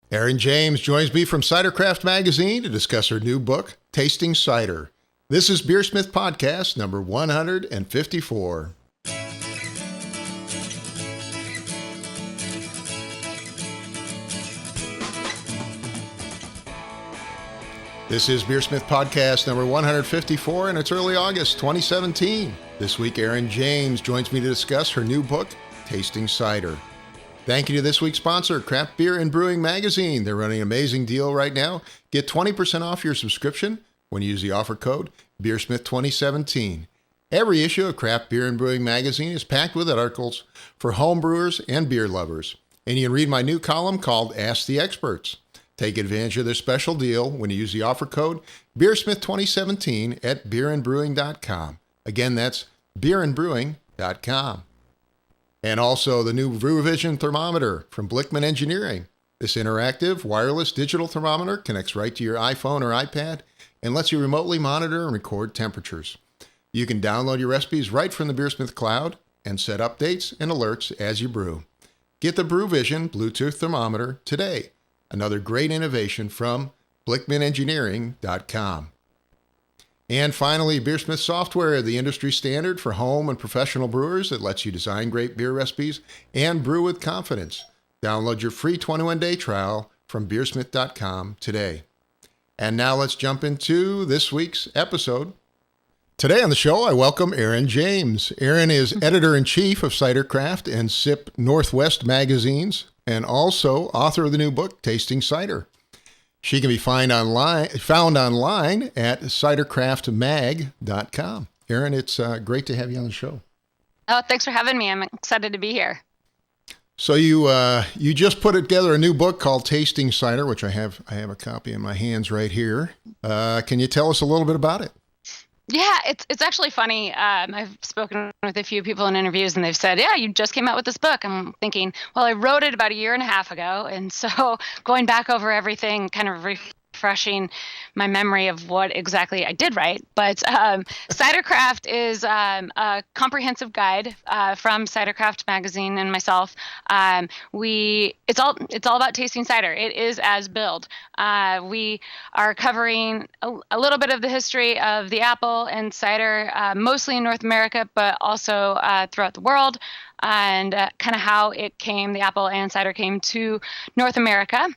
Erin James joins me from Cider Craft Magazine to discuss her new book, Tasting Cider. This is BeerSmith Podcast number 154. This is BeerSmith Podcast number 154, and it's early August 2017. This week, Erin James joins me to discuss her new book, Tasting Cider. Thank you to this week's sponsor, Craft Beer and Brewing Magazine. They're running an amazing deal right now. Get 20% off your subscription when you use the offer code BeerSmith2017. Every issue of Craft Beer and Brewing Magazine is packed with articles for home brewers and beer lovers. And you can read my new column called Ask the Experts. Take advantage of this special deal when you use the offer code BeerSmith2017 at beerandbrewing.com. Again, that's beerandbrewing.com. And also the new BrewVision thermometer from Blickman Engineering. This interactive wireless digital thermometer connects right to your iPhone or iPad and lets you remotely monitor and record temperatures. You can download your recipes right from the BeerSmith cloud and set updates and alerts as you brew. Get the BrewVision Bluetooth thermometer today. Another great innovation from BlickmanEngineering.com. And finally, BeerSmith Software, the industry standard for home and professional brewers that lets you design great beer recipes and brew with confidence. Download your free 21-day trial from BeerSmith.com today. And now let's jump into this week's episode. Today on the show, I welcome Erin James. Erin is editor-in-chief of Cider Craft and SIP Northwest magazines, and also author of the new book, Tasting Cider. She can be found online at cidercraftmag.com. Erin, it's great to have you on the show. Oh, thanks for having me. I'm excited to be here. So you just put together a new book called Tasting Cider, which I have a copy in my hands right here. Can you tell us a little bit about it? Yeah, it's actually funny. I've spoken with a few people in interviews, and they've said, "Yeah, you just came out with this book." I'm thinking, well, I wrote it about a year and a half ago, and so going back over everything, kind of refreshing my memory of what exactly I did write. But Cider Craft is a comprehensive guide from Cider Craft Magazine and myself. It's all about tasting cider. It is as billed. We are covering a little bit of the history of the apple and cider, mostly in North America, but also throughout the world, and kind of how the apple and cider came to North America,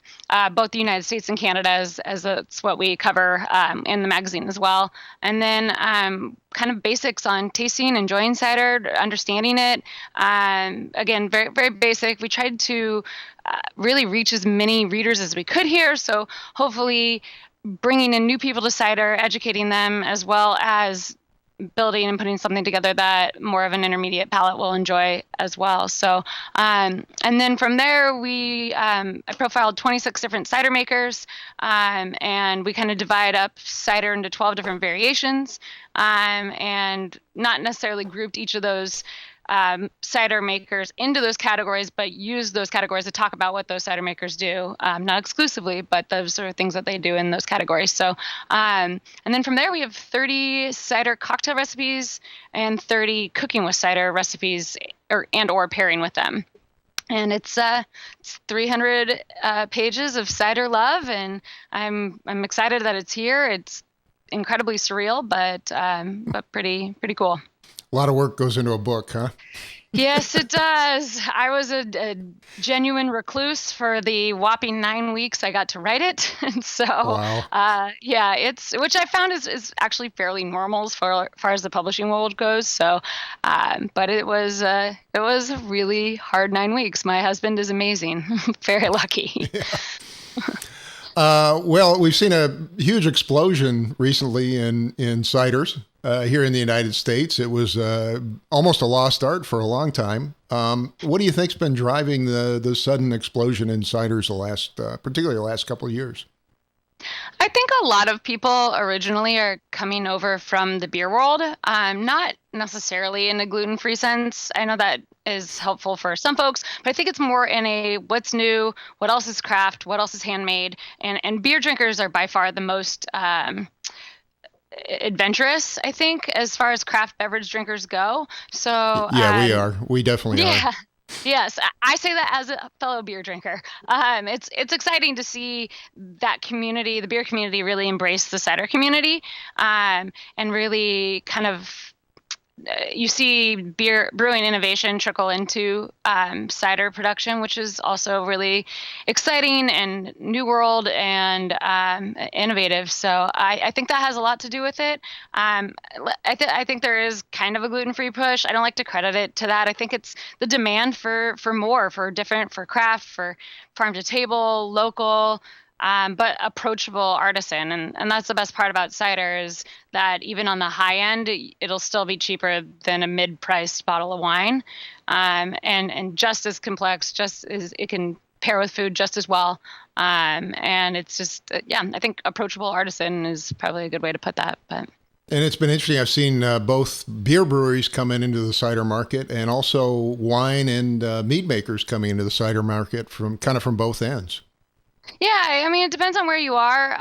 both the United States and Canada, as that's what we cover in the magazine as well. And then kind of basics on tasting, enjoying cider, understanding it. Again, very, very basic. We tried to really reach as many readers as we could here. So hopefully bringing in new people to cider, educating them, as well as building and putting something together that more of an intermediate palate will enjoy as well. So, and then from there, I profiled 26 different cider makers, and we kind of divide up cider into 12 different variations, and not necessarily grouped each of those cider makers into those categories, but use those categories to talk about what those cider makers do, not exclusively, but those are things that they do in those categories. So, and then from there, we have 30 cider cocktail recipes and 30 cooking with cider recipes or pairing with them. And it's 300 pages of cider love, and I'm excited that it's here. It's incredibly surreal, but pretty cool. A lot of work goes into a book, huh? Yes, it does. I was a genuine recluse for the whopping 9 weeks I got to write it. And so, wow. which I found is actually fairly normal as far as the publishing world goes. So, but it was a really hard 9 weeks. My husband is amazing. Very lucky. Yeah. Well, we've seen a huge explosion recently in ciders here in the United States. It was almost a lost art for a long time. What do you think's been driving the sudden explosion in ciders particularly the last couple of years? I think a lot of people originally are coming over from the beer world, not necessarily in a gluten-free sense. I know that is helpful for some folks, but I think it's more in a what's new, what else is craft, what else is handmade, and beer drinkers are by far the most adventurous, I think, as far as craft beverage drinkers go. So yeah, we are. We definitely are. Yes, I say that as a fellow beer drinker. It's exciting to see that community, the beer community, really embrace the cider community, and really kind of you see beer brewing innovation trickle into cider production, which is also really exciting and new world and innovative. So I think that has a lot to do with it. I think there is kind of a gluten-free push. I don't like to credit it to that. I think it's the demand for more, for different, for craft, for farm to table, local. But approachable artisan. And that's the best part about cider is that even on the high end, it'll still be cheaper than a mid-priced bottle of wine, and just as complex, just as it can pair with food just as well. And it's just, yeah, I think approachable artisan is probably a good way to put that. But And it's been interesting. I've seen both beer breweries come into the cider market, and also wine and mead makers coming into the cider market from both ends. yeah, I mean, it depends on where you are,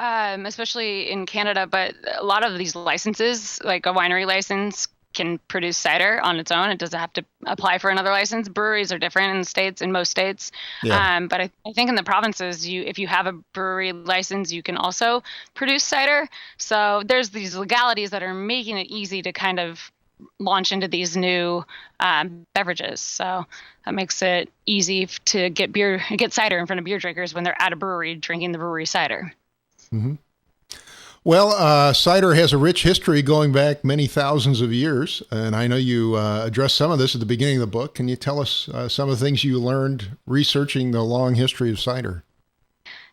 especially in Canada. But a lot of these licenses, like a winery license, can produce cider on its own. It doesn't have to apply for another license. Breweries are different in the states, in most states. Yeah. But I think in the provinces, if you have a brewery license, you can also produce cider. So there's these legalities that are making it easy to kind of launch into these new beverages. So that makes it easy to get cider in front of beer drinkers when they're at a brewery drinking the brewery cider. Mm-hmm. Well, cider has a rich history going back many thousands of years, and I know you addressed some of this at the beginning of the book. Can you tell us some of the things you learned researching the long history of cider?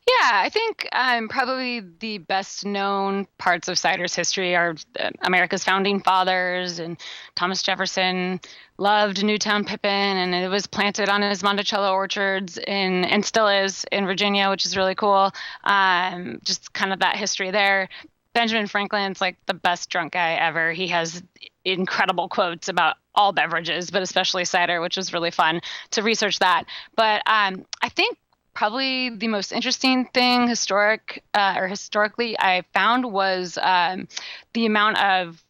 Yeah, I think probably the best known parts of cider's history are America's founding fathers, and Thomas Jefferson loved Newtown Pippin, and it was planted on his Monticello orchards and still is in Virginia, which is really cool. Just kind of that history there. Benjamin Franklin's like the best drunk guy ever. He has incredible quotes about all beverages, but especially cider, which was really fun to research that. But I think probably the most interesting thing historically I found was the amount of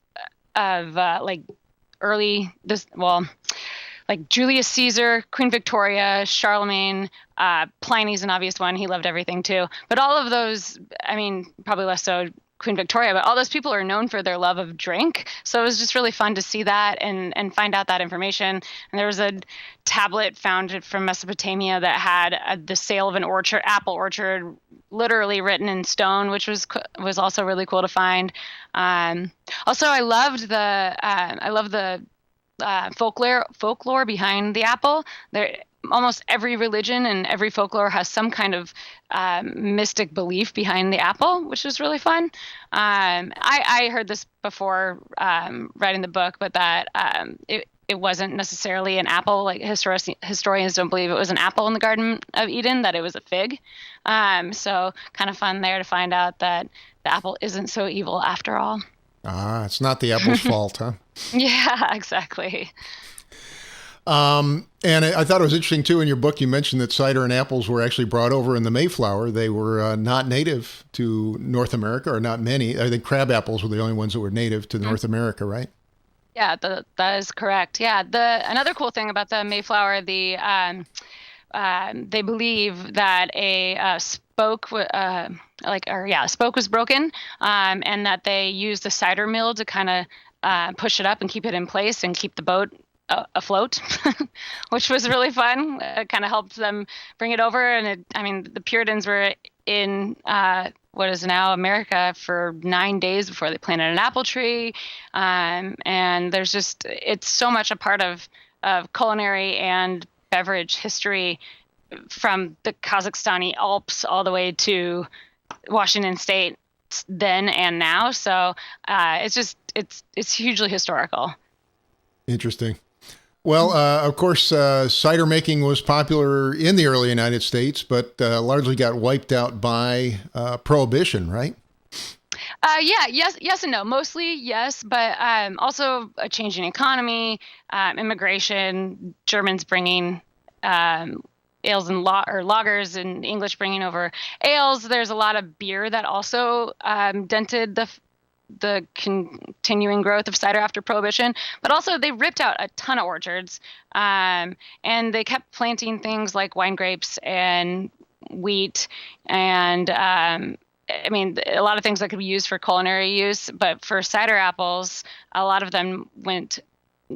like early this well like Julius Caesar, Queen Victoria, Charlemagne, Pliny's an obvious one. He loved everything too. But all of those, I mean, probably less so Queen Victoria, but all those people are known for their love of drink. So it was just really fun to see that and find out that information. And there was a tablet found from Mesopotamia that had the sale of an apple orchard, literally written in stone, which was also really cool to find. Also, I love the folklore behind the apple. There, almost every religion and every folklore has some kind of mystic belief behind the apple, which is really fun. I heard this before writing the book, but that it wasn't necessarily an apple. Like historians don't believe it was an apple in the Garden of Eden, that it was a fig. So kind of fun there to find out that the apple isn't so evil after all. Ah, it's not the apple's fault, huh? Yeah, exactly. And I thought it was interesting, too, in your book, you mentioned that cider and apples were actually brought over in the Mayflower. They were not native to North America, or not many. I think crab apples were the only ones that were native to North America, right? Yeah, that is correct. Yeah, another cool thing about the Mayflower, they believe that a spoke was broken, and that they used the cider mill to kind of push it up and keep it in place and keep the boat afloat, which was really fun. It kind of helped them bring it over. And the Puritans were in what is now America for 9 days before they planted an apple tree. And it's so much a part of culinary and beverage history, from the Kazakhstani Alps all the way to Washington State then and now. So it's hugely historical. Interesting. Well, of course, cider making was popular in the early United States, but largely got wiped out by Prohibition, right? Yes and no. Mostly yes, but also a changing economy, immigration, Germans bringing ales and lagers, and English bringing over ales. There's a lot of beer that also dented the continuing growth of cider after Prohibition, but also they ripped out a ton of orchards, and they kept planting things like wine grapes and wheat and I mean, a lot of things that could be used for culinary use, but for cider apples, a lot of them went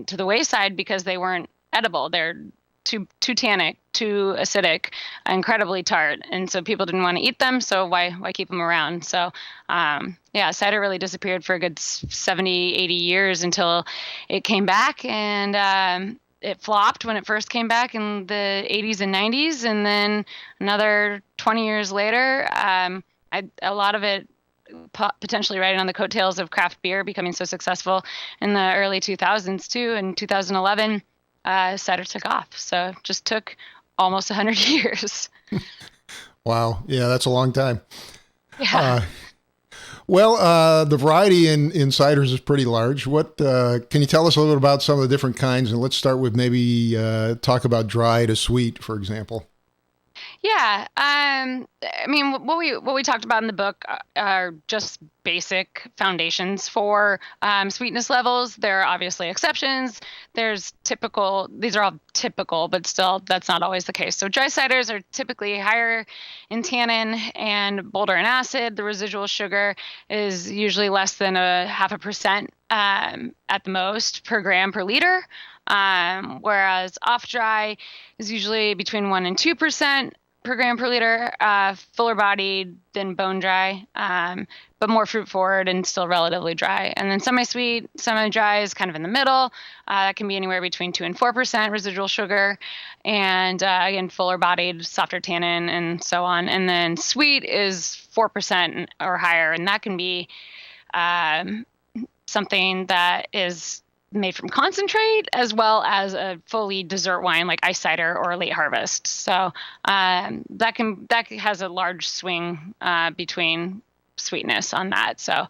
to the wayside because they weren't edible. They're too tannic, too acidic, incredibly tart, and so people didn't want to eat them. So why keep them around? So yeah, cider really disappeared for a good 70, 80 years until it came back, and it flopped when it first came back in the 80s and 90s, and then another 20 years later, a lot of it potentially riding on the coattails of craft beer becoming so successful in the early 2000s too. In 2011, cider took off. So it just took almost 100 years. Wow. Yeah, that's a long time. Yeah. The variety in ciders is pretty large. What can you tell us a little bit about some of the different kinds? And let's start with maybe talk about dry to sweet, for example. Yeah, I mean, what we talked about in the book are just basic foundations for sweetness levels. There are obviously exceptions. These are all typical, but still that's not always the case. So dry ciders are typically higher in tannin and bolder in acid. The residual sugar is usually less than 0.5% at the most per gram per liter. Whereas off dry is usually between 1 and 2% per gram per liter, fuller bodied than bone dry, but more fruit forward and still relatively dry. And then semi-sweet, semi-dry is kind of in the middle. That can be anywhere between 2 and 4% residual sugar, and again, fuller bodied, softer tannin, and so on. And then sweet is 4% or higher, and that can be something that is made from concentrate as well as a fully dessert wine like ice cider or late harvest. So that has a large swing between sweetness on that. So,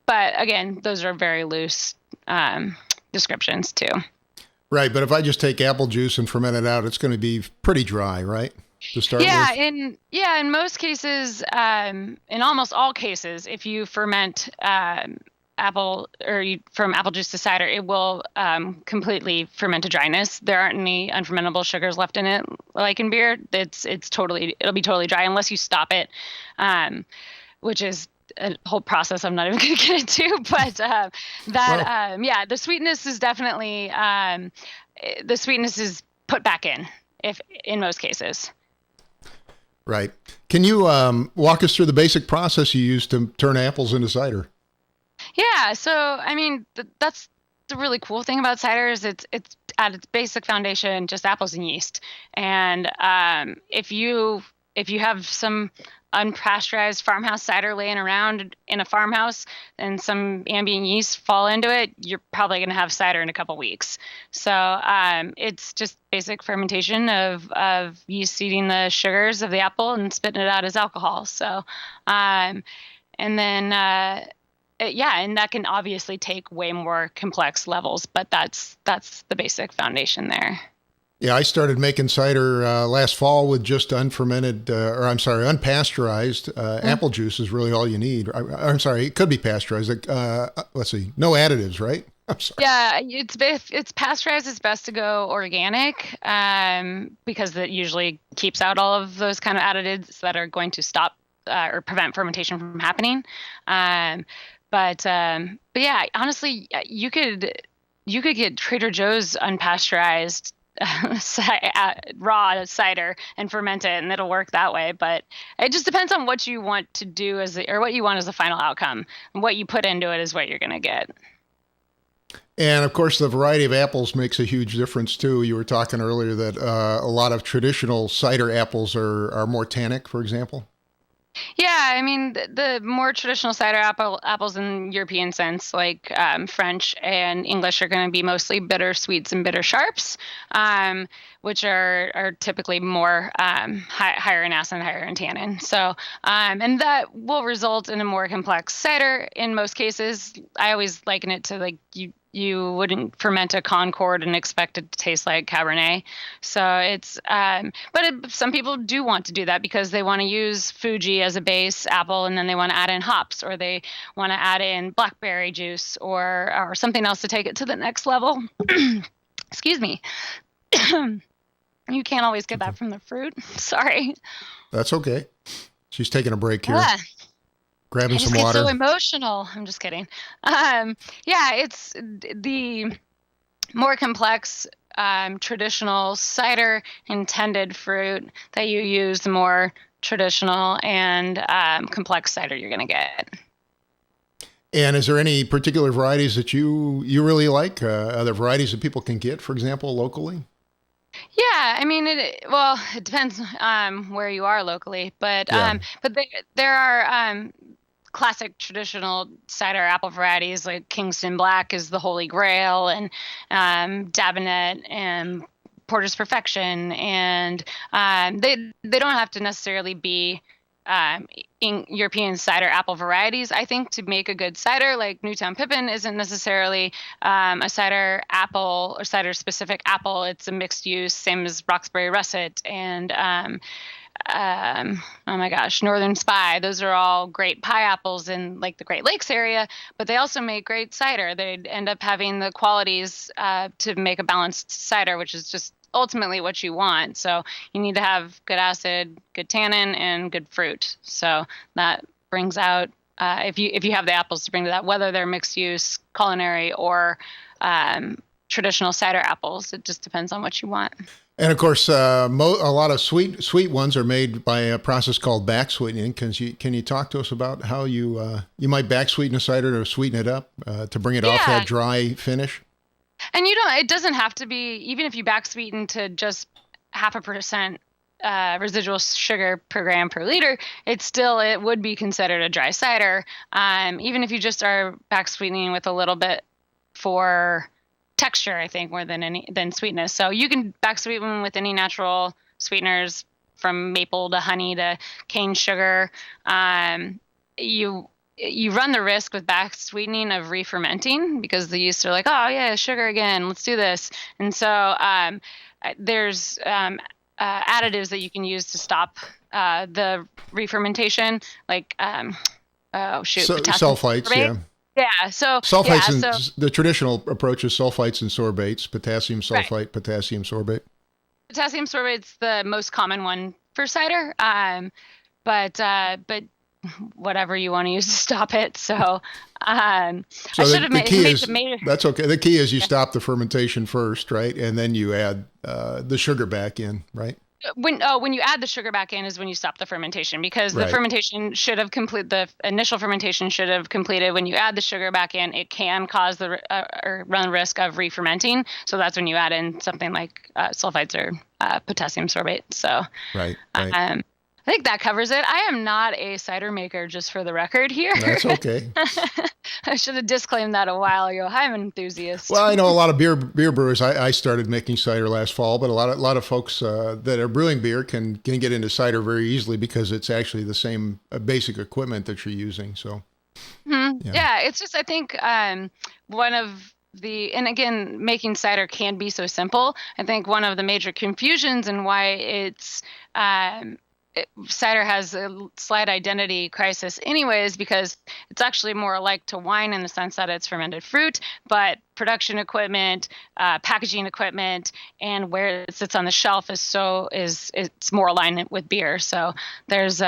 but again, those are very loose descriptions too. Right, but if I just take apple juice and ferment it out, it's going to be pretty dry, right? To start with? In most cases, in almost all cases, if you ferment from apple juice to cider, it will completely ferment to dryness. There aren't any unfermentable sugars left in it, like in beer. It'll be totally dry unless you stop it, which is a whole process I'm not even going to get into. But the sweetness is definitely put back in most cases. Right. Can you walk us through the basic process you use to turn apples into cider? Yeah, so I mean that's the really cool thing about cider is it's at its basic foundation just apples and yeast. And if you have some unpasteurized farmhouse cider laying around in a farmhouse and some ambient yeast fall into it, you're probably going to have cider in a couple weeks. So it's just basic fermentation of yeast eating the sugars of the apple and spitting it out as alcohol. So and then and that can obviously take way more complex levels, but that's the basic foundation there. Yeah, I started making cider last fall with just unpasteurized apple juice is really all you need. I'm sorry, it could be pasteurized. Let's see, no additives, right? I'm sorry. Yeah, it's pasteurized, it's best to go organic because that usually keeps out all of those kind of additives that are going to stop or prevent fermentation from happening. But yeah, honestly, you could get Trader Joe's unpasteurized raw cider and ferment it, and it'll work that way. But it just depends on what you want to do or what you want as the final outcome. And what you put into it is what you're going to get. And of course, the variety of apples makes a huge difference too. You were talking earlier that a lot of traditional cider apples are more tannic, for example. Yeah, I mean, the more traditional cider apples in European sense, like French and English, are going to be mostly bitter sweets and bitter sharps, which are typically more higher in acid and higher in tannin. So, and that will result in a more complex cider in most cases. I always liken it to like you wouldn't ferment a Concord and expect it to taste like Cabernet. So some people do want to do that because they want to use Fuji as a base apple, and then they want to add in hops, or they want to add in blackberry juice or something else to take it to the next level. Excuse me. You can't always get that from the fruit. Sorry. That's okay. She's taking a break here. Yeah. Grabbing some water. I just get so emotional. I'm just kidding. It's the more complex traditional cider intended fruit that you use, the more traditional and complex cider you're going to get. And is there any particular varieties that you really like? Other varieties that people can get, for example, locally? Yeah, I mean, it depends where you are locally, but there are classic traditional cider apple varieties like Kingston Black is the Holy Grail, and Dabinet and Porter's Perfection, and they don't have to necessarily be in European cider apple varieties. I think to make a good cider, like Newtown Pippin isn't necessarily a cider apple or cider specific apple. It's a mixed use, same as Roxbury Russet and oh my gosh, Northern Spy. Those are all great pie apples in like the Great Lakes area, but they also make great cider. They end up having the qualities to make a balanced cider, which is just ultimately what you want. So you need to have good acid, good tannin, and good fruit. So that brings out if you have the apples to bring to that, whether they're mixed use, culinary, or traditional cider apples. It just depends on what you want. And of course, a lot of sweet ones are made by a process called back sweetening. Can you talk to us about how you might back sweeten a cider to sweeten it up to bring it off that dry finish? And it doesn't have to be, even if you back sweeten to just 0.5% residual sugar per gram per liter, it would be considered a dry cider. Even if you just are back sweetening with a little bit for texture, I think, more than sweetness. So you can back sweeten with any natural sweeteners, from maple to honey to cane sugar. You run the risk with back sweetening of re-fermenting because the yeast are like, oh yeah, sugar again, let's do this. And so there's additives that you can use to stop the re-fermentation, like sulfites, sorbate. Yeah. So sulfites the traditional approach is sulfites and sorbates, potassium sulfite, right. Potassium sorbate. Potassium sorbate's the most common one for cider. But whatever you want to use to stop it. So I should have made that's okay. The key is you stop the fermentation first, right? And then you add the sugar back in, right? When you add the sugar back in is when you stop the fermentation, because the fermentation should have completed. The initial fermentation should have completed. When you add the sugar back in, it can cause or run the risk of re-fermenting. So that's when you add in something like sulfites or potassium sorbate. So right. I think that covers it. I am not a cider maker, just for the record here. That's okay. I should have disclaimed that a while ago. I'm an enthusiast. Well, I know a lot of beer brewers. I started making cider last fall, but a lot of folks that are brewing beer can get into cider very easily because it's actually the same basic equipment that you're using. So, yeah, it's just, I think one of and again, making cider can be so simple. I think one of the major confusions and why it's cider has a slight identity crisis anyways, because it's actually more alike to wine in the sense that it's fermented fruit, but production equipment, packaging equipment, and where it sits on the shelf it's more aligned with beer. So there's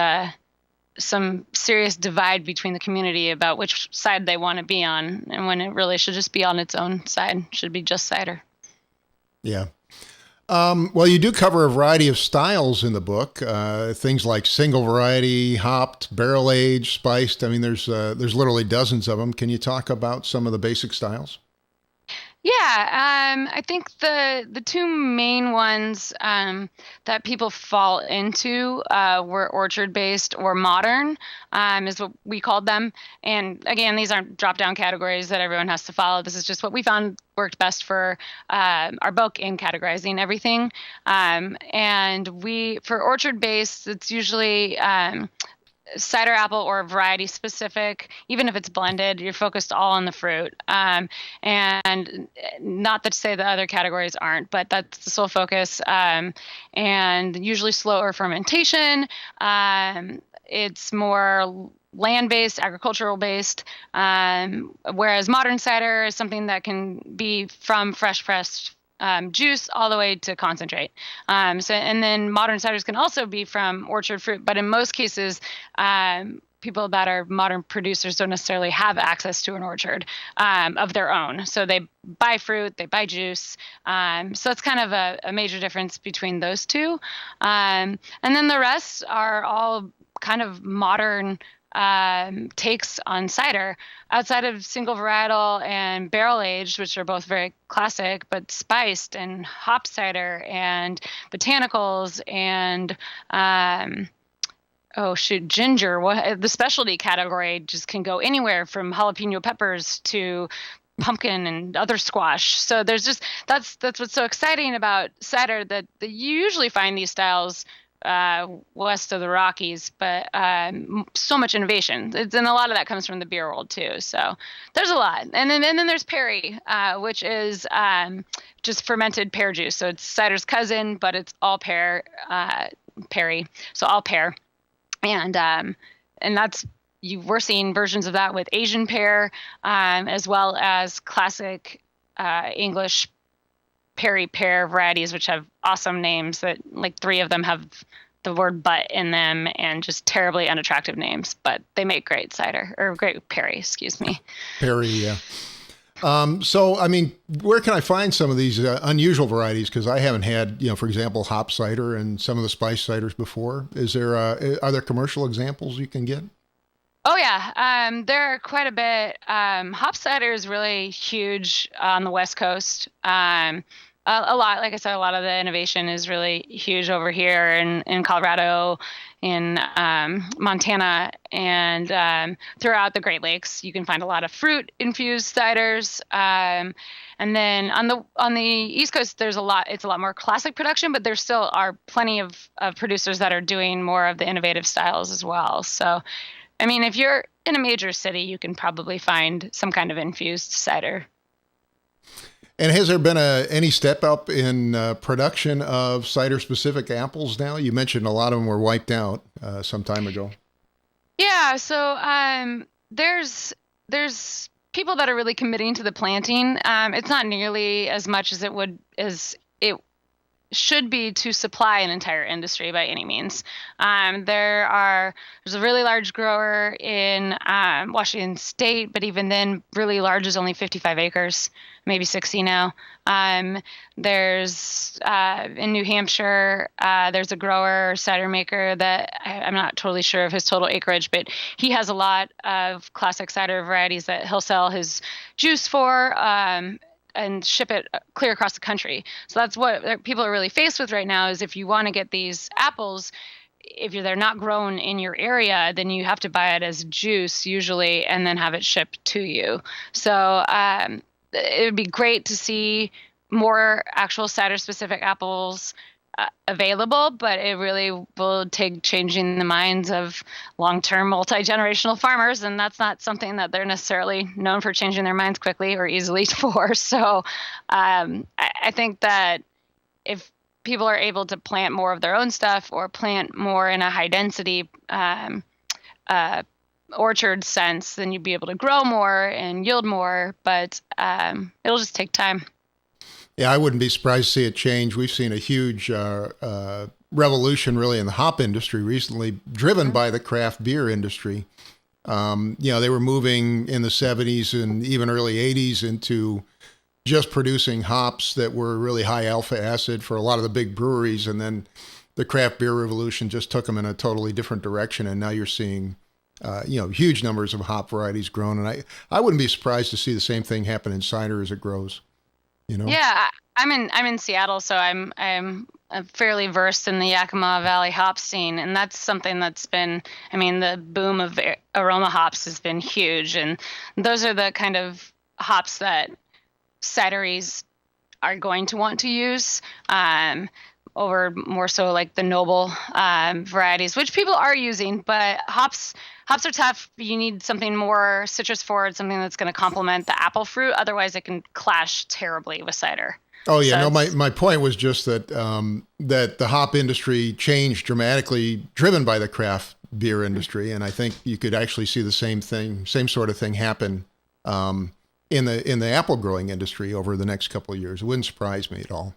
some serious divide between the community about which side they want to be on, and when it really should just be on its own side, should be just cider. Yeah. Well, you do cover a variety of styles in the book, things like single variety, hopped, barrel aged, spiced. I mean, there's literally dozens of them. Can you talk about some of the basic styles? Yeah, I think the two main ones that people fall into were orchard-based or modern, is what we called them. And again, these aren't drop-down categories that everyone has to follow. This is just what we found worked best for our book in categorizing everything. And for orchard-based, it's usually cider apple or variety specific, even if it's blended, you're focused all on the fruit. And not that to say the other categories aren't, but that's the sole focus. And usually slower fermentation. It's more land-based, agricultural-based, whereas modern cider is something that can be from fresh pressed juice all the way to concentrate. And then modern ciders can also be from orchard fruit, but in most cases, people that are modern producers don't necessarily have access to an orchard of their own. So they buy fruit, they buy juice. So it's kind of a major difference between those two. And then the rest are all kind of modern takes on cider outside of single varietal and barrel aged, which are both very classic, but spiced and hop cider and botanicals and ginger. The specialty category just can go anywhere from jalapeno peppers to pumpkin and other squash. So there's just that's what's so exciting about cider, that you usually find these styles west of the Rockies, but so much innovation. And a lot of that comes from the beer world too. So there's a lot. And then there's Perry, which is just fermented pear juice. So it's cider's cousin, but it's all pear, Perry. So all pear. And that's, we're seeing versions of that with Asian pear, as well as classic English Perry pear varieties, which have awesome names that like 3 of them have the word but in them and just terribly unattractive names, but they make great cider, or great Perry, excuse me. Perry, yeah. So, I mean, where can I find some of these unusual varieties? Because I haven't had, for example, hop cider and some of the spice ciders before. Are there commercial examples you can get? Oh, yeah. There are quite a bit. Hop cider is really huge on the West Coast. A lot, like I said, a lot of the innovation is really huge over here in Colorado, in Montana, and throughout the Great Lakes. You can find a lot of fruit-infused ciders. And then on the East Coast, it's a lot more classic production, but there still are plenty of producers that are doing more of the innovative styles as well. So, I mean, if you're in a major city, you can probably find some kind of infused cider. And has there been any step up in production of cider-specific apples now? You mentioned a lot of them were wiped out some time ago. Yeah, so there's people that are really committing to the planting. It's not nearly as much as it should be to supply an entire industry by any means. There's a really large grower in Washington State, but even then, really large is only 55 acres, maybe 60 now. There's in New Hampshire, there's a grower, cider maker that I'm not totally sure of his total acreage, but he has a lot of classic cider varieties that he'll sell his juice for. And ship it clear across the country. So that's what people are really faced with right now, is if you want to get these apples, if they're not grown in your area, then you have to buy it as juice usually and then have it shipped to you. So it would be great to see more actual cider-specific apples available, but it really will take changing the minds of long-term multi-generational farmers, and that's not something that they're necessarily known for changing their minds quickly or easily for. So I think that if people are able to plant more of their own stuff or plant more in a high-density orchard sense, then you'd be able to grow more and yield more, but it'll just take time. Yeah, I wouldn't be surprised to see it change. We've seen a huge revolution really in the hop industry recently, driven by the craft beer industry. They were moving in the 70s and even early 80s into just producing hops that were really high alpha acid for a lot of the big breweries. And then the craft beer revolution just took them in a totally different direction. And now you're seeing, huge numbers of hop varieties grown. And I wouldn't be surprised to see the same thing happen in cider as it grows. Yeah, I'm in Seattle, so I'm fairly versed in the Yakima Valley hop scene, and that's something that's been, the boom of aroma hops has been huge, and those are the kind of hops that cideries are going to want to use. over more so like the noble varieties, which people are using. But hops are tough. You need something more citrus forward, something that's going to complement the apple fruit. Otherwise, it can clash terribly with cider. Oh yeah, So no. My point was just that that the hop industry changed dramatically, driven by the craft beer industry, and I think you could actually see the same sort of thing happen in the apple growing industry over the next couple of years. It wouldn't surprise me at all.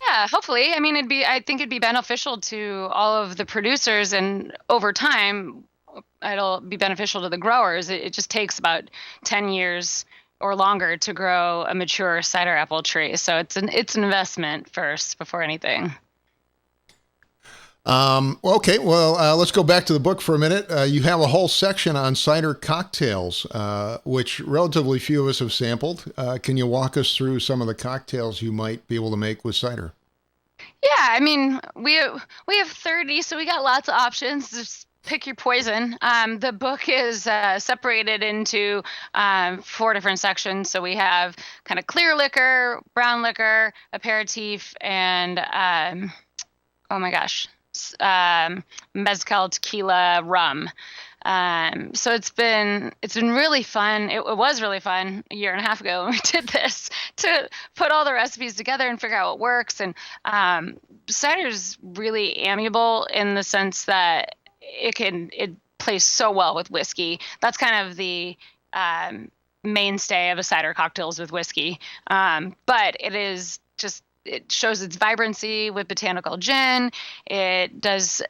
Yeah, hopefully. I mean, I think it'd be beneficial to all of the producers, and over time, it'll be beneficial to the growers. It just takes about 10 years or longer to grow a mature cider apple tree. So it's an investment first before anything. Okay, well, let's go back to the book for a minute. You have a whole section on cider cocktails, which relatively few of us have sampled. Can you walk us through some of the cocktails you might be able to make with cider? Yeah, I mean, we have 30, so we got lots of options. Just pick your poison. The book is separated into 4 different sections. So we have kind of clear liquor, brown liquor, aperitif, and oh my gosh, mezcal, tequila, rum. So it's been really fun. It was really fun a year and a half ago when we did this, to put all the recipes together and figure out what works. And cider's really amiable in the sense that it plays so well with whiskey. That's kind of the mainstay of a cider cocktails with whiskey. But it shows its vibrancy with botanical gin. It does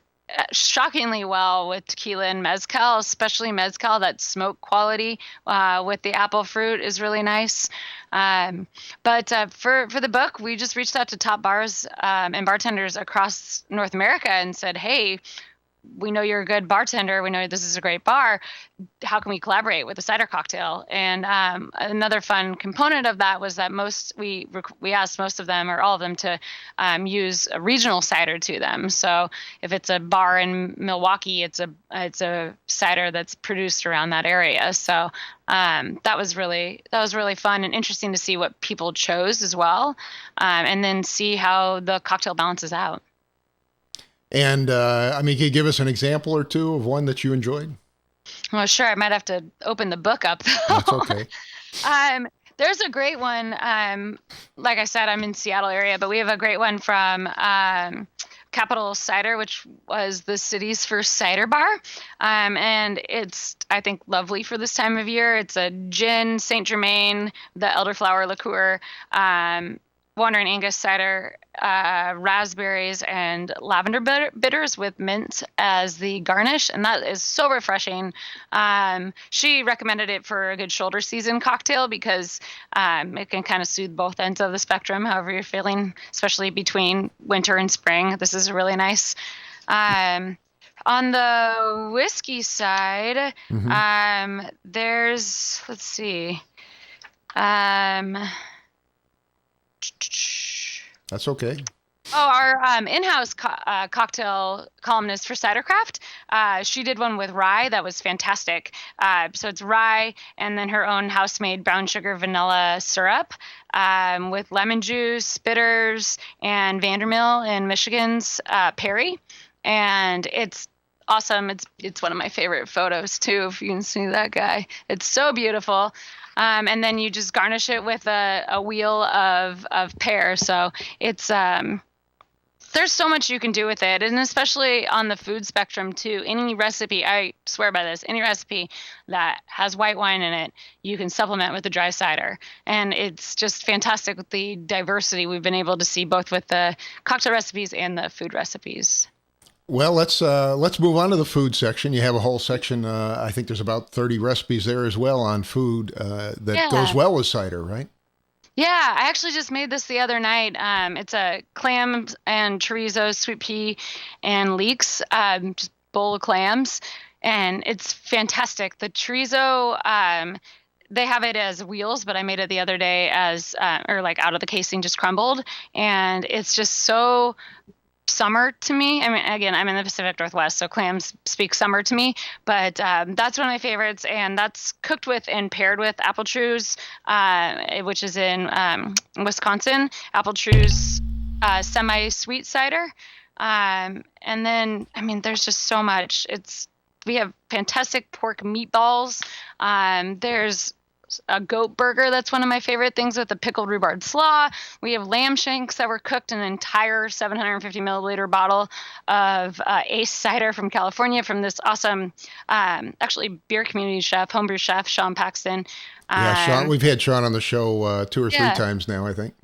shockingly well with tequila and mezcal, especially mezcal. That smoke quality with the apple fruit is really nice. But for the book, we just reached out to top bars and bartenders across North America and said, hey, we know you're a good bartender. We know this is a great bar. How can we collaborate with a cider cocktail? And another fun component of that was that we asked most of them, or all of them, to use a regional cider to them. So if it's a bar in Milwaukee, it's a cider that's produced around that area. So that was really fun and interesting to see what people chose as well, and then see how the cocktail balances out. And I mean, can you give us an example or two of one that you enjoyed? Well, sure. I might have to open the book up, though. That's okay. There's a great one. Like I said, I'm in Seattle area, but we have a great one from Capital Cider, which was the city's first cider bar. And it's, I think, lovely for this time of year. It's a gin, Saint Germain, the elderflower liqueur, Wandering Angus cider, raspberries and lavender bitters with mint as the garnish, and that is so refreshing. She recommended it for a good shoulder season cocktail because it can kind of soothe both ends of the spectrum, however you're feeling, especially between winter and spring. This is really nice. On the whiskey side, there's, let's see. That's okay. Oh, our in-house cocktail columnist for Cidercraft, she did one with rye that was fantastic. So it's rye and then her own house-made brown sugar vanilla syrup with lemon juice, bitters, and Vandermill in Michigan's Perry. And it's awesome. It's one of my favorite photos, too, if you can see that guy. It's so beautiful. And then you just garnish it with a wheel of pear. So it's there's so much you can do with it, and especially on the food spectrum too. Any recipe, I swear by this, any recipe that has white wine in it, you can supplement with the dry cider, and it's just fantastic with the diversity we've been able to see both with the cocktail recipes and the food recipes. Well, let's move on to the food section. You have a whole section. I think there's about 30 recipes there as well on food that goes well with cider, right? Yeah, I actually just made this the other night. It's a clams and chorizo, sweet pea, and leeks, just bowl of clams, and it's fantastic. The chorizo, they have it as wheels, but I made it the other day as, or like out of the casing, just crumbled, and it's just so summer to me. I mean, again, I'm in the Pacific Northwest, so clams speak summer to me, but that's one of my favorites, and that's cooked with and paired with apple trews, which is in Wisconsin. Apple trews semi-sweet cider. And then, I mean, there's just so much. We have fantastic pork meatballs. There's a goat burger that's one of my favorite things with a pickled rhubarb slaw. We have lamb shanks that were cooked in an entire 750 milliliter bottle of Ace cider from California from this awesome, actually beer community chef, homebrew chef, Sean Paxton. Sean, we've had Sean on the show 2 or 3 times now, I think.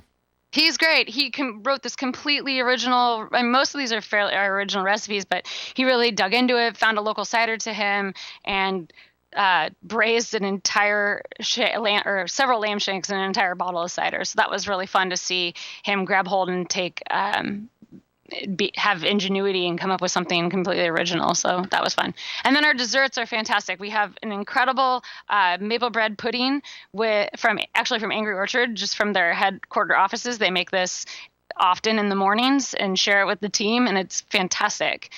He's great. He wrote this completely original, and most of these are fairly original recipes, but he really dug into it, found a local cider to him, and braised an entire or several lamb shanks in an entire bottle of cider. So that was really fun to see him grab hold and have ingenuity and come up with something completely original. So that was fun. And then our desserts are fantastic. We have an incredible maple bread pudding from Angry Orchard, just from their headquarter offices. They make this often in the mornings and share it with the team, and it's fantastic.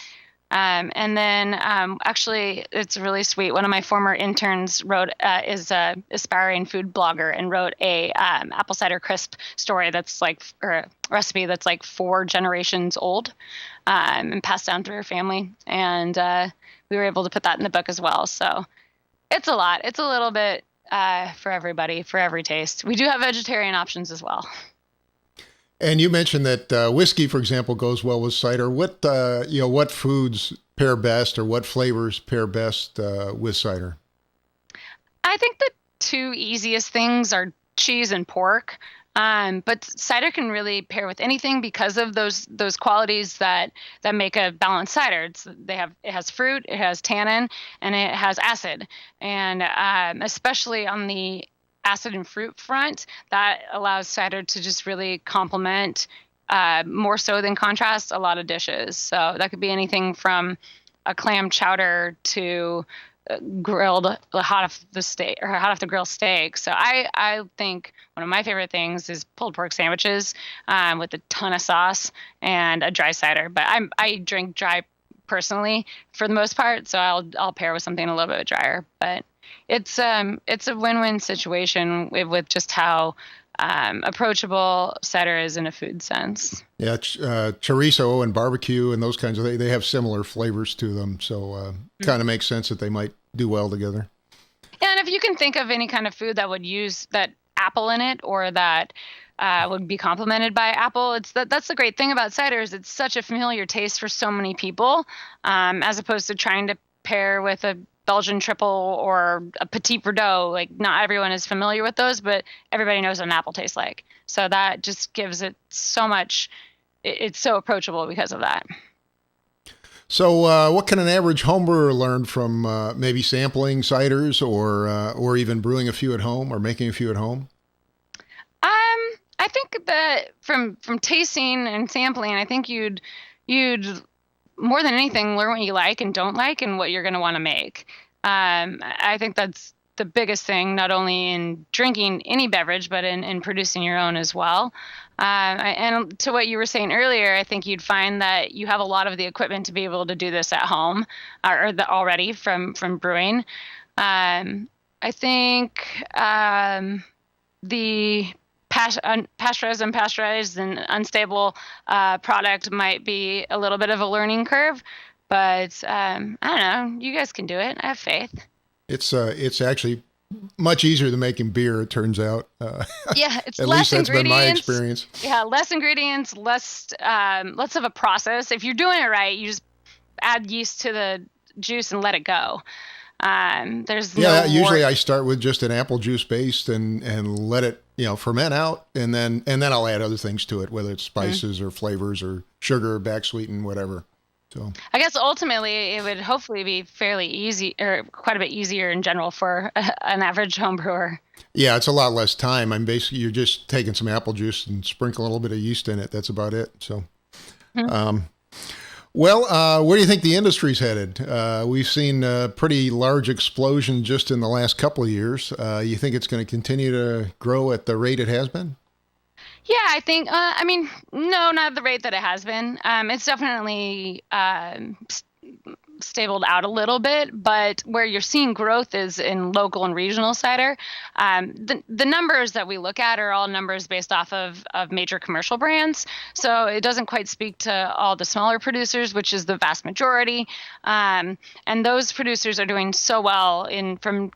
And then actually, it's really sweet. One of my former interns is a aspiring food blogger and wrote a apple cider crisp story or a recipe that's like 4 generations old and passed down through her family. And we were able to put that in the book as well. So it's a lot. It's a little bit for everybody, for every taste. We do have vegetarian options as well. And you mentioned that whiskey, for example, goes well with cider. What foods pair best, or what flavors pair best with cider? I think the 2 easiest things are cheese and pork. But cider can really pair with anything because of those qualities that make a balanced cider. It has fruit, it has tannin, and it has acid. And especially on the acid and fruit front, that allows cider to just really complement, more so than contrast, a lot of dishes. So that could be anything from a clam chowder to grilled hot off the grill steak. So I think one of my favorite things is pulled pork sandwiches with a ton of sauce and a dry cider. But I drink dry personally for the most part, so I'll pair with something a little bit drier. But it's a win-win situation with just how approachable cider is in a food sense. Yeah, chorizo and barbecue and those kinds of things, they have similar flavors to them, so kind of makes sense that they might do well together. Yeah, and if you can think of any kind of food that would use that apple in it, or that would be complemented by apple, that's the great thing about cider, is it's such a familiar taste for so many people, as opposed to trying to pair with a Belgian triple or a Petit Verdot. Like, not everyone is familiar with those, but everybody knows what an apple tastes like. So that just gives it so much. It's so approachable because of that. So what can an average homebrewer learn from maybe sampling ciders, or even brewing a few at home, or making a few at home? I think that from tasting and sampling, I think you'd more than anything learn what you like and don't like, and what you're going to want to make. I think that's the biggest thing, not only in drinking any beverage, but in producing your own as well. And to what you were saying earlier, I think you'd find that you have a lot of the equipment to be able to do this at home, already from brewing. I think the pasteurized, unpasteurized, and unstable product might be a little bit of a learning curve, but I don't know. You guys can do it. I have faith. It's actually much easier than making beer, it turns out. Yeah, it's at less least that's been my ingredients. experience. Yeah, less ingredients, less of a process. If you're doing it right, you just add yeast to the juice and let it go. Usually I start with just an apple juice base and let it ferment out, and then I'll add other things to it, whether it's spices or flavors or sugar, back sweeten, whatever. So I guess ultimately it would hopefully be fairly easy, or quite a bit easier in general for an average home brewer. Yeah, it's a lot less time. Basically you're just taking some apple juice and sprinkle a little bit of yeast in it. That's about it. So, where do you think the industry's headed? We've seen a pretty large explosion just in the last couple of years. You think it's going to continue to grow at the rate it has been? Yeah, I think, no, not at the rate that it has been. It's definitely stabled out a little bit, but where you're seeing growth is in local and regional cider. The numbers that we look at are all numbers based off of major commercial brands. So it doesn't quite speak to all the smaller producers, which is the vast majority. And those producers are doing so well from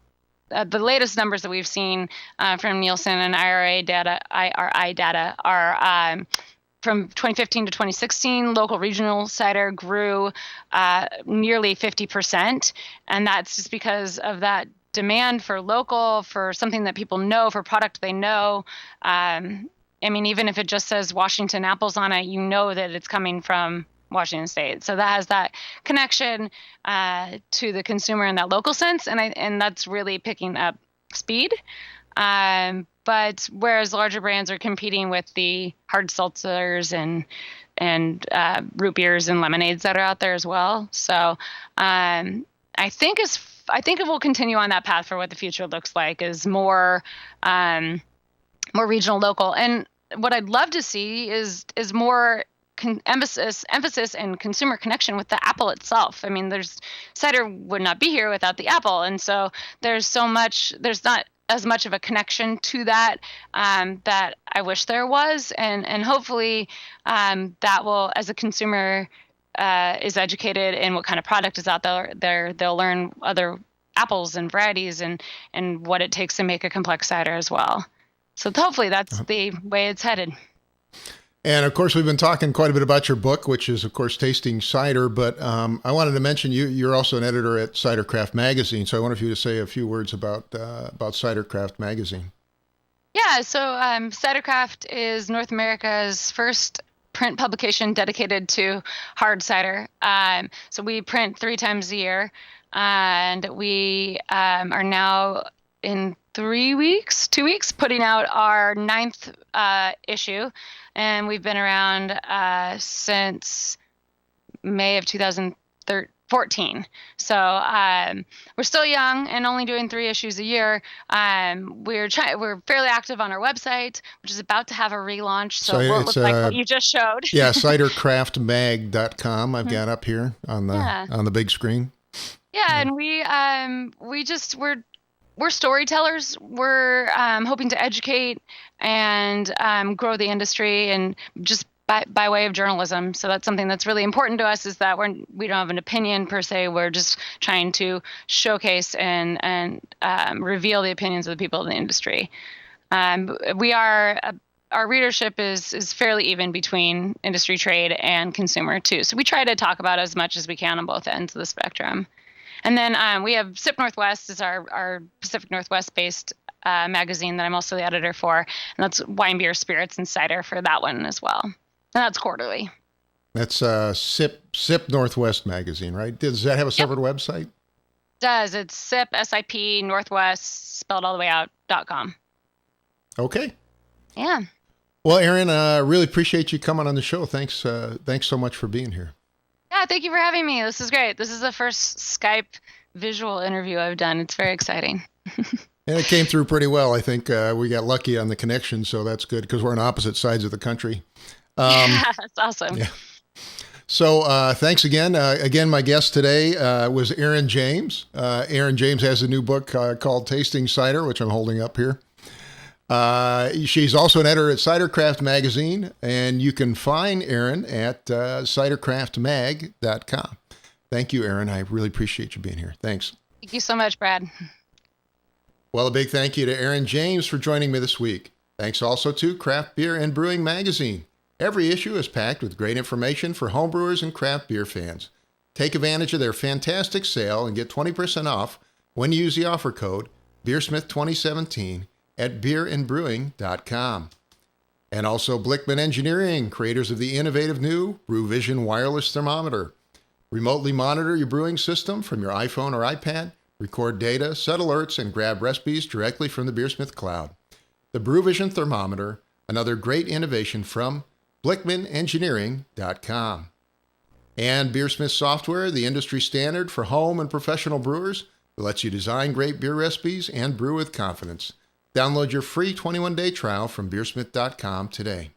the latest numbers that we've seen from Nielsen and IRI data are from 2015 to 2016, local regional cider grew nearly 50%. And that's just because of that demand for local, for something that people know, for product they know. I mean, even if it just says Washington apples on it, you know that it's coming from Washington State. So that has that connection to the consumer in that local sense. And that's really picking up speed. But whereas larger brands are competing with the hard seltzers and root beers and lemonades that are out there as well. So I think it will continue on that path for what the future looks like, is more regional, local. And what I'd love to see is more emphasis and consumer connection with the apple itself. I mean, cider would not be here without the apple, and so there's not as much of a connection to that that I wish there was, and hopefully that will, as a consumer is educated in what kind of product is out there, they'll learn other apples and varieties and what it takes to make a complex cider as well. So hopefully that's the way it's headed. And of course, we've been talking quite a bit about your book, which is, of course, Tasting Cider. But I wanted to mention you're also an editor at Cider Craft Magazine. So I wanted you to say a few words about Cider Craft Magazine. Yeah, so Cider Craft is North America's first print publication dedicated to hard cider. So we print 3 times a year, and we are now in 2 weeks, putting out our 9th issue. And we've been around since May of 2014. So we're still young and only doing 3 issues a year. We're fairly active on our website, which is about to have a relaunch. So it won't look like what you just showed. Yeah, cidercraftmag.com. I've got up here on the big screen. Yeah, and we're storytellers. We're hoping to educate and grow the industry, and just by way of journalism. So that's something that's really important to us, is that we don't have an opinion per se. We're just trying to showcase and reveal the opinions of the people in the industry. Our readership is fairly even between industry, trade, and consumer too. So we try to talk about as much as we can on both ends of the spectrum. And then we have SIP Northwest is our Pacific Northwest-based magazine that I'm also the editor for. And that's wine, beer, spirits, and cider for that one as well. And that's quarterly. That's SIP Northwest magazine, right? Does that have a separate website? It does. It's SIP, S-I-P, Northwest, spelled all the way out, .com. Okay. Yeah. Well, Erin, I really appreciate you coming on the show. Thanks so much for being here. Yeah, thank you for having me. This is great. This is the first Skype visual interview I've done. It's very exciting. And it came through pretty well. I think we got lucky on the connection, so that's good because we're on opposite sides of the country. Yeah, that's awesome. Yeah. So thanks again. Again, my guest today was Erin James. Erin James has a new book called Tasting Cider, which I'm holding up here. She's also an editor at Cider Craft Magazine, and you can find Erin at cidercraftmag.com. Thank you, Erin. I really appreciate you being here. Thanks. Thank you so much, Brad. Well, a big thank you to Erin James for joining me this week. Thanks also to Craft Beer and Brewing Magazine. Every issue is packed with great information for homebrewers and craft beer fans. Take advantage of their fantastic sale and get 20% off when you use the offer code BeerSmith2017 at beerandbrewing.com. And also Blickman Engineering, creators of the innovative new BrewVision wireless thermometer. Remotely monitor your brewing system from your iPhone or iPad, record data, set alerts, and grab recipes directly from the BeerSmith cloud. The BrewVision thermometer, another great innovation from BlickmanEngineering.com. And BeerSmith software, the industry standard for home and professional brewers, that lets you design great beer recipes and brew with confidence. Download your free 21-day trial from BeerSmith.com today.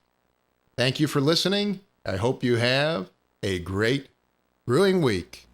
Thank you for listening. I hope you have a great brewing week.